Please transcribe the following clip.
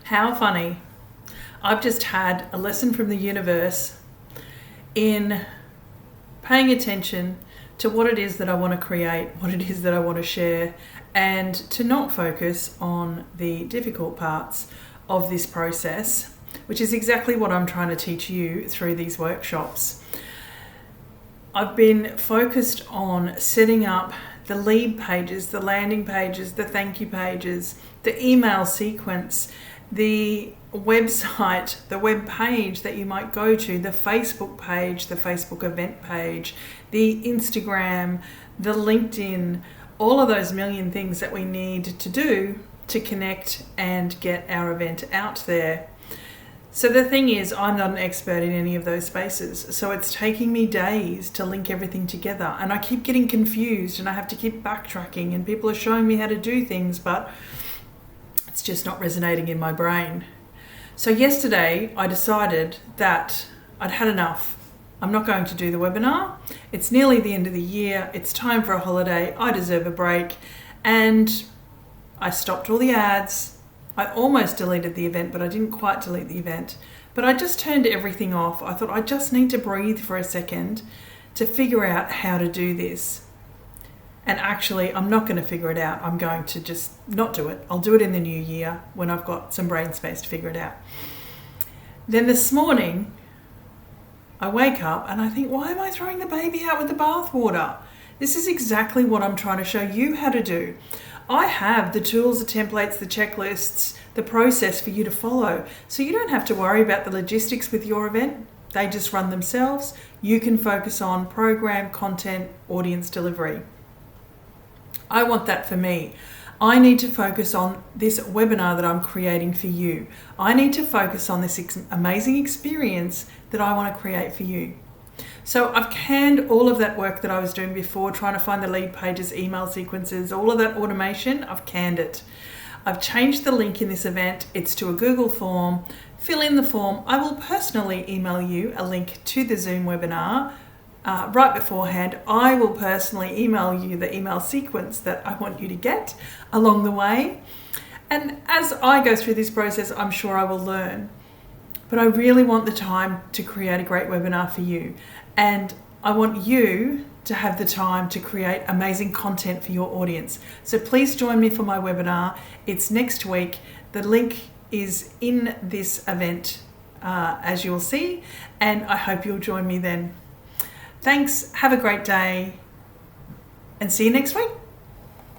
How funny. I've just had a lesson from the universe in paying attention to what it is that I want to create, what it is that I want to share, and to not focus on the difficult parts of this process, which is exactly what I'm trying to teach you through these workshops. I've been focused on setting up the lead pages, the landing pages, the thank you pages, the email sequence, the website, the web page that you might go to, the Facebook page, the Facebook event page, the Instagram, the LinkedIn, all of those million things that we need to do to connect and get our event out there. So the thing is, I'm not an expert in any of those spaces. So it's taking me days to link everything together. And I keep getting confused and I have to keep backtracking and people are showing me how to do things, but it's just not resonating in my brain. So yesterday I decided that I'd had enough. I'm not going to do the webinar. It's nearly the end of the year. It's time for a holiday. I deserve a break. And I stopped all the ads. I almost deleted the event, but I didn't quite delete the event. But I just turned everything off. I thought I just need to breathe for a second to figure out how to do this. And actually, I'm not going to figure it out. I'm going to just not do it. I'll do it in the new year when I've got some brain space to figure it out. Then this morning, I wake up and I think, why am I throwing the baby out with the bathwater? This is exactly what I'm trying to show you how to do. I have the tools, the templates, the checklists, the process for you to follow. So you don't have to worry about the logistics with your event. They just run themselves. You can focus on program, content, audience delivery. I want that for me. I need to focus on this webinar that I'm creating for you. I need to focus on this amazing experience that I want to create for you. So I've canned all of that work that I was doing before, trying to find the lead pages, email sequences, all of that automation. I've canned it. I've changed the link in this event. It's to a Google form. Fill in the form. I will personally email you a link to the Zoom webinar right beforehand. I will personally email you the email sequence that I want you to get along the way. And as I go through this process, I'm sure I will learn. But I really want the time to create a great webinar for you. And I want you to have the time to create amazing content for your audience. So please join me for my webinar. It's next week. The link is in this event, as you'll see, and I hope you'll join me then. Thanks, have a great day, and see you next week.